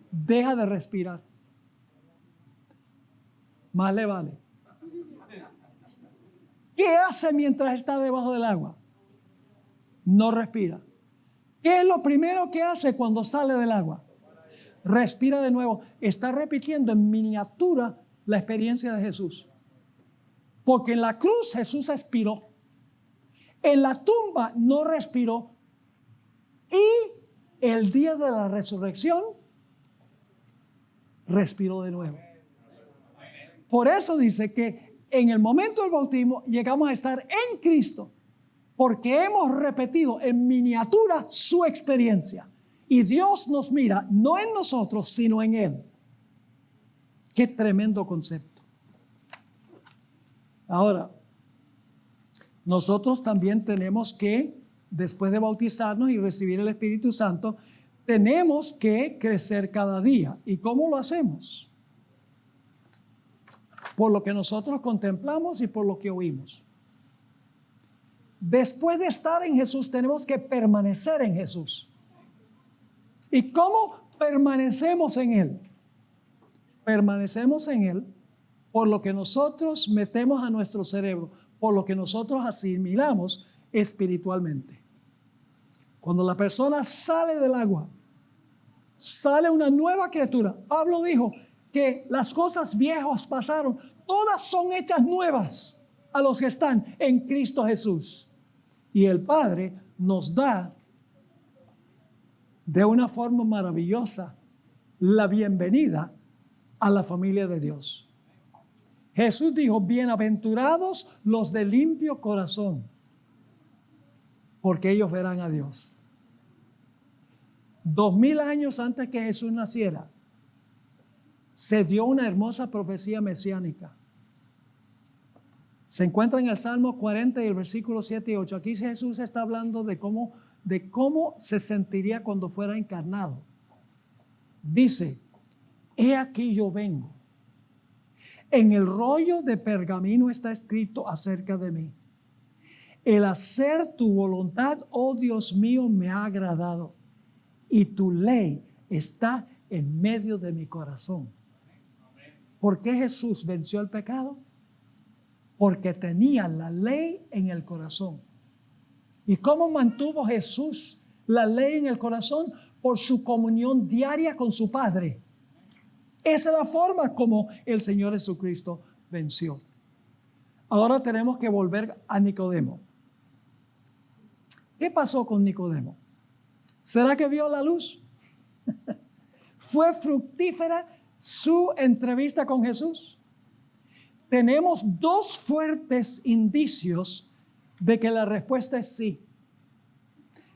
Deja de respirar. Más le vale. ¿Qué hace mientras está debajo del agua? No respira. ¿Qué es lo primero que hace cuando sale del agua? Respira de nuevo. Está repitiendo en miniatura la experiencia de Jesús. Porque en la cruz Jesús expiró. En la tumba no respiró. Y el día de la resurrección respiró de nuevo. Por eso dice que en el momento del bautismo llegamos a estar en Cristo, porque hemos repetido en miniatura su experiencia. Y Dios nos mira no en nosotros, sino en Él. Qué tremendo concepto. Ahora, nosotros también tenemos que, después de bautizarnos y recibir el Espíritu Santo, tenemos que crecer cada día. ¿Y cómo lo hacemos? Por lo que nosotros contemplamos y por lo que oímos. Después de estar en Jesús, tenemos que permanecer en Jesús. ¿Y cómo permanecemos en Él? Permanecemos en Él por lo que nosotros metemos a nuestro cerebro, por lo que nosotros asimilamos espiritualmente. Cuando la persona sale del agua, sale una nueva criatura. Pablo dijo que las cosas viejas pasaron, todas son hechas nuevas a los que están en Cristo Jesús. Y el Padre nos da de una forma maravillosa la bienvenida a la familia de Dios. Jesús dijo, bienaventurados los de limpio corazón, porque ellos verán a Dios. 2000 años antes que Jesús naciera, se dio una hermosa profecía mesiánica. Se encuentra en el Salmo 40 y el versículo 7 y 8. Aquí Jesús está hablando de cómo se sentiría cuando fuera encarnado. Dice, he aquí yo vengo. En el rollo de pergamino está escrito acerca de mí. El hacer tu voluntad, oh Dios mío, me ha agradado. Y tu ley está en medio de mi corazón. ¿Por qué Jesús venció el pecado? Porque tenía la ley en el corazón. ¿Y cómo mantuvo Jesús la ley en el corazón? Por su comunión diaria con su Padre. Esa es la forma como el Señor Jesucristo venció. Ahora tenemos que volver a Nicodemo. ¿Qué pasó con Nicodemo? ¿Será que vio la luz? ¿Fue fructífera su entrevista con Jesús? Tenemos dos fuertes indicios de que la respuesta es sí.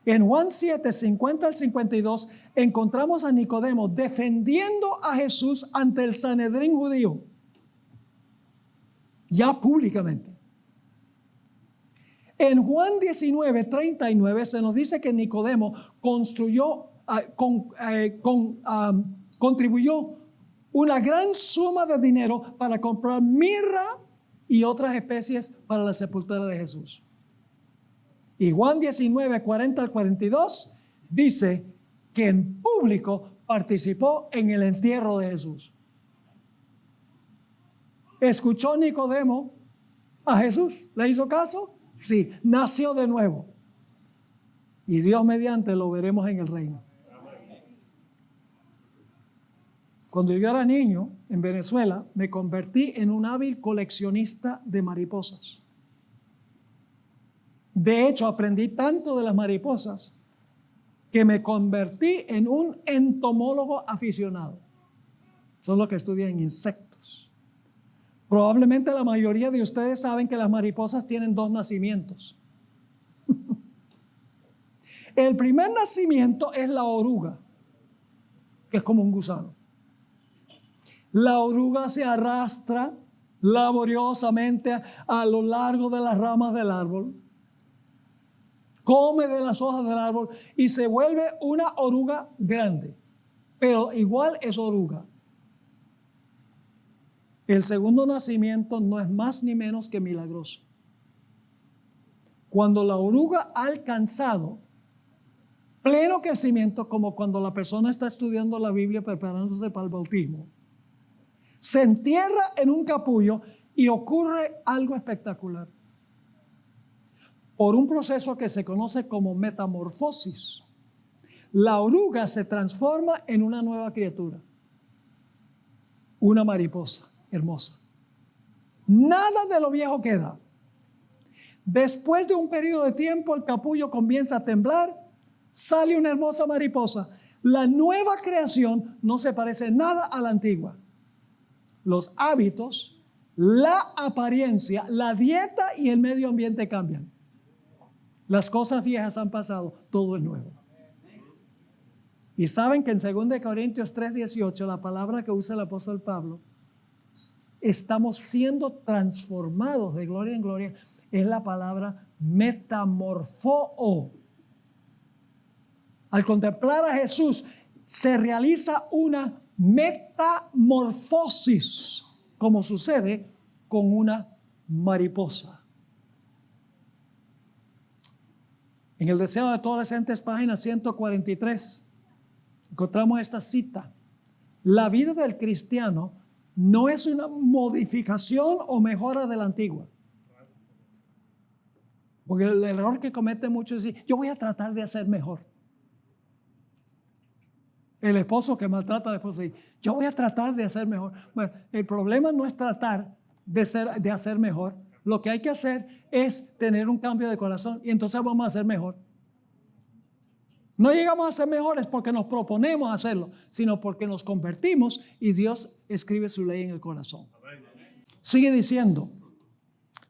En Juan 7, 50 al 52, encontramos a Nicodemo defendiendo a Jesús ante el Sanedrín judío, ya públicamente. En Juan 19, 39 se nos dice que Nicodemo contribuyó una gran suma de dinero para comprar mirra y otras especies para la sepultura de Jesús. Y Juan 19, 40 al 42 dice que en público participó en el entierro de Jesús. ¿Escuchó Nicodemo a Jesús? ¿Le hizo caso? Sí, nació de nuevo. Y Dios mediante lo veremos en el reino. Cuando yo era niño en Venezuela, me convertí en un hábil coleccionista de mariposas. De hecho, aprendí tanto de las mariposas que me convertí en un entomólogo aficionado. Son los que estudian insectos. Probablemente la mayoría de ustedes saben que las mariposas tienen dos nacimientos. El primer nacimiento es la oruga, que es como un gusano. La oruga se arrastra laboriosamente a lo largo de las ramas del árbol, come de las hojas del árbol y se vuelve una oruga grande, pero igual es oruga. El segundo nacimiento no es más ni menos que milagroso. Cuando la oruga ha alcanzado pleno crecimiento, como cuando la persona está estudiando la Biblia preparándose para el bautismo, se entierra en un capullo y ocurre algo espectacular. Por un proceso que se conoce como metamorfosis, la oruga se transforma en una nueva criatura, una mariposa hermosa. Nada de lo viejo queda. Después de un periodo de tiempo, el capullo comienza a temblar, sale una hermosa mariposa. La nueva creación no se parece nada a la antigua. Los hábitos, la apariencia, la dieta y el medio ambiente cambian. Las cosas viejas han pasado, todo es nuevo. Y saben que en 2 Corintios 3:18, la palabra que usa el apóstol Pablo, estamos siendo transformados de gloria en gloria, es la palabra metamorfoo. Al contemplar a Jesús, se realiza una metamorfosis, como sucede con una mariposa. En el Deseo de Adolescentes, página 143, encontramos esta cita. La vida del cristiano no es una modificación o mejora de la antigua. Porque el error que cometen muchos es decir, yo voy a tratar de hacer mejor. El esposo que maltrata a la esposa dice, yo voy a tratar de hacer mejor. Bueno, el problema no es tratar de hacer mejor. Lo que hay que hacer es tener un cambio de corazón y entonces vamos a hacer mejor. No llegamos a ser mejores porque nos proponemos hacerlo, sino porque nos convertimos y Dios escribe su ley en el corazón. Sigue diciendo,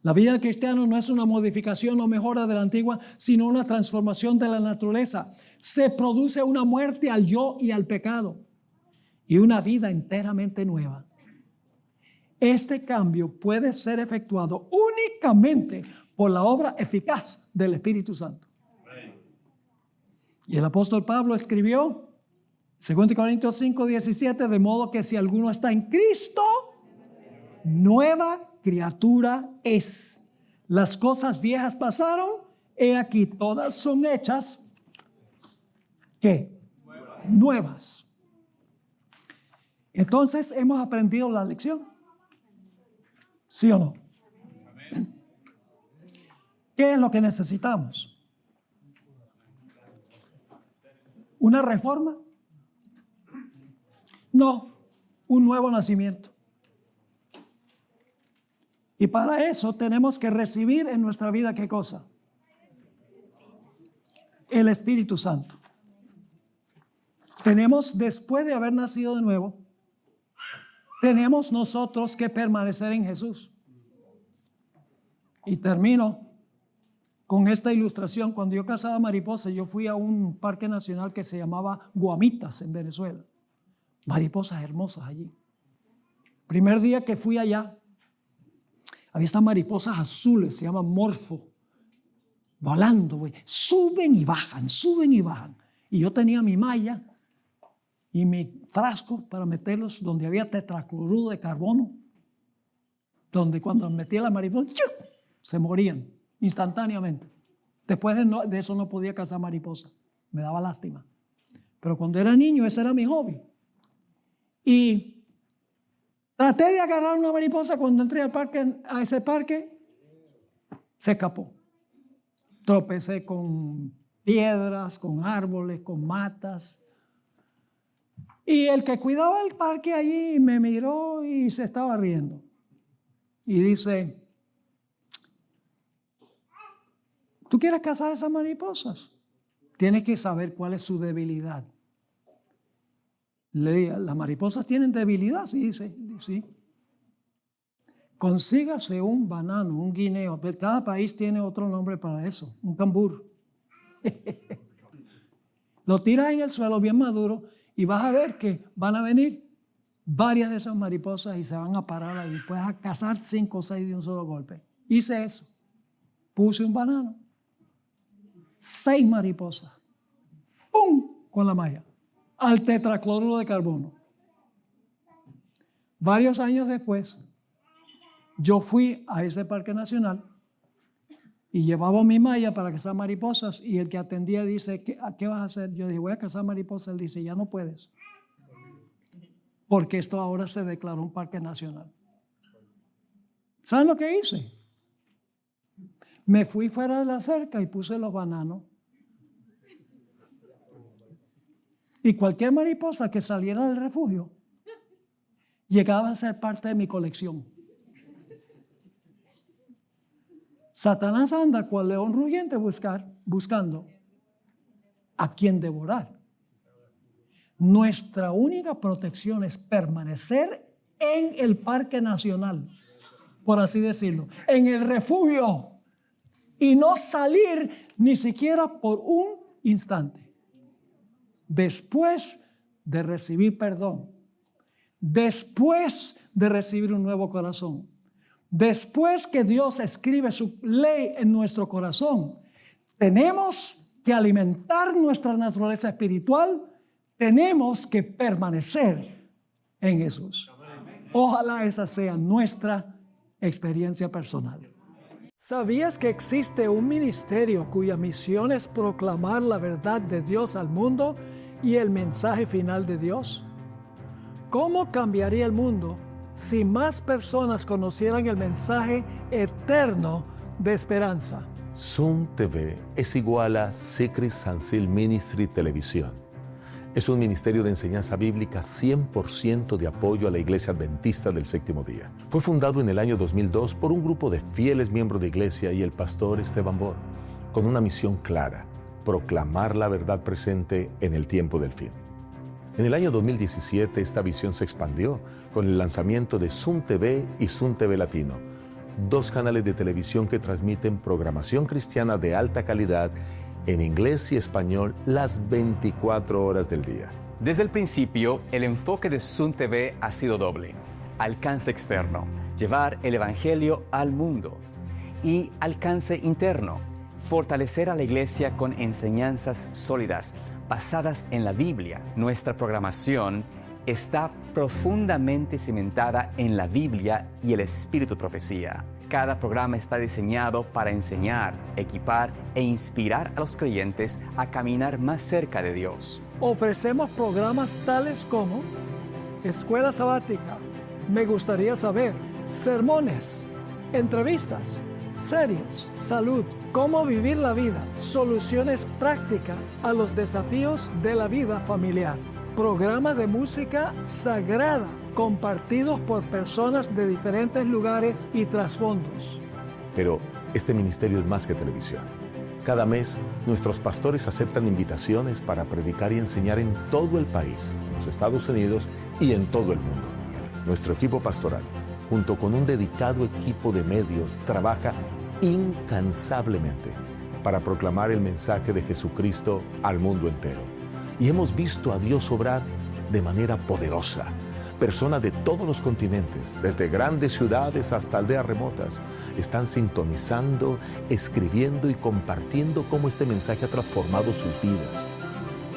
la vida del cristiano no es una modificación o mejora de la antigua, sino una transformación de la naturaleza. Se produce una muerte al yo y al pecado y una vida enteramente nueva. Este cambio puede ser efectuado únicamente por la obra eficaz del Espíritu Santo. Y el apóstol Pablo escribió, 2 Corintios 5:17, de modo que si alguno está en Cristo, nueva criatura es. Las cosas viejas pasaron, he aquí todas son hechas, ¿qué? Nuevas. Entonces hemos aprendido la lección. ¿Sí o no? ¿Qué es lo que necesitamos? ¿Una reforma? No, un nuevo nacimiento. Y para eso tenemos que recibir en nuestra vida ¿qué cosa? el Espíritu Santo. Tenemos, después de haber nacido de nuevo, tenemos nosotros que permanecer en Jesús. Y termino con esta ilustración. Cuando yo cazaba mariposas, yo fui a un parque nacional que se llamaba Guamitas en Venezuela. Mariposas hermosas allí. Primer día que fui allá, había estas mariposas azules, se llaman morfo, volando, güey. Suben y bajan. Y yo tenía mi malla y mi frasco para meterlos donde había tetracloruro de carbono, donde cuando metía la mariposa, ¡chup!, se morían instantáneamente. Después de eso no podía cazar mariposas, me daba lástima. Pero cuando era niño ese era mi hobby. Y traté de agarrar una mariposa. Cuando entré a ese parque, se escapó. Tropecé con piedras, con árboles, con matas. Y el que cuidaba el parque allí me miró y se estaba riendo. Y dice: ¿tú quieres cazar esas mariposas? Tienes que saber cuál es su debilidad. ¿Las mariposas tienen debilidad? Sí, dice, sí. Consígase un banano, un guineo. Cada país tiene otro nombre para eso. Un cambur. Lo tiras en el suelo bien maduro y vas a ver que van a venir varias de esas mariposas y se van a parar ahí. Puedes cazar 5 o 6 de un solo golpe. Hice eso. Puse un banano. 6 mariposas. ¡Pum! Con la malla. Al tetracloruro de carbono. Varios años después, yo fui a ese parque nacional y llevaba mi malla para cazar mariposas, y el que atendía dice: ¿qué vas a hacer? Yo dije: voy a cazar mariposas. Él dice: ya no puedes, porque esto ahora se declaró un parque nacional. ¿Saben lo que hice? Me fui fuera de la cerca y puse los bananos. Y cualquier mariposa que saliera del refugio llegaba a ser parte de mi colección. Satanás anda cual león rugiente buscando a quien devorar. Nuestra única protección es permanecer en el parque nacional, por así decirlo, en el refugio, y no salir ni siquiera por un instante. Después de recibir perdón, después de recibir un nuevo corazón, después que Dios escribe su ley en nuestro corazón, tenemos que alimentar nuestra naturaleza espiritual, tenemos que permanecer en Jesús. Ojalá esa sea nuestra experiencia personal. ¿Sabías que existe un ministerio cuya misión es proclamar la verdad de Dios al mundo y el mensaje final de Dios? ¿Cómo cambiaría el mundo si más personas conocieran el mensaje eterno de esperanza? Zoom TV es igual a Secret San Sil Ministry Televisión. Es un ministerio de enseñanza bíblica 100% de apoyo a la Iglesia Adventista del Séptimo Día. Fue fundado en el año 2002 por un grupo de fieles miembros de iglesia y el pastor Esteban Bor, con una misión clara: proclamar la verdad presente en el tiempo del fin. En el año 2017 esta visión se expandió con el lanzamiento de Zoom TV y Zoom TV Latino, 2 canales de televisión que transmiten programación cristiana de alta calidad en inglés y español las 24 horas del día. Desde el principio, el enfoque de Zoom TV ha sido doble: alcance externo, llevar el evangelio al mundo, y alcance interno, fortalecer a la iglesia con enseñanzas sólidas basadas en la Biblia. Nuestra programación está profundamente cimentada en la Biblia y el espíritu de profecía. Cada programa está diseñado para enseñar, equipar e inspirar a los creyentes a caminar más cerca de Dios. Ofrecemos programas tales como Escuela Sabática, Me Gustaría Saber, sermones, entrevistas, series, salud, cómo vivir la vida, soluciones prácticas a los desafíos de la vida familiar, programas de música sagrada compartidos por personas de diferentes lugares y trasfondos. Pero este ministerio es más que televisión. Cada mes, nuestros pastores aceptan invitaciones para predicar y enseñar en todo el país, en los Estados Unidos y en todo el mundo. Nuestro equipo pastoral, junto con un dedicado equipo de medios, trabaja incansablemente para proclamar el mensaje de Jesucristo al mundo entero. Y hemos visto a Dios obrar de manera poderosa. Personas de todos los continentes, desde grandes ciudades hasta aldeas remotas, están sintonizando, escribiendo y compartiendo cómo este mensaje ha transformado sus vidas.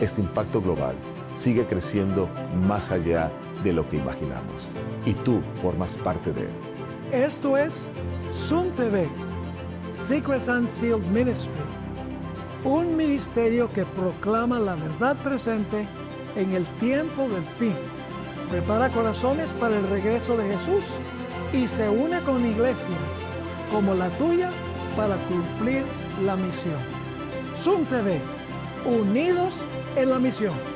Este impacto global sigue creciendo más allá de lo que imaginamos. Y tú formas parte de él. Esto es Zoom TV, Secrets Unsealed Ministry, un ministerio que proclama la verdad presente en el tiempo del fin. Prepara corazones para el regreso de Jesús y se une con iglesias como la tuya para cumplir la misión. Zoom TV, unidos en la misión.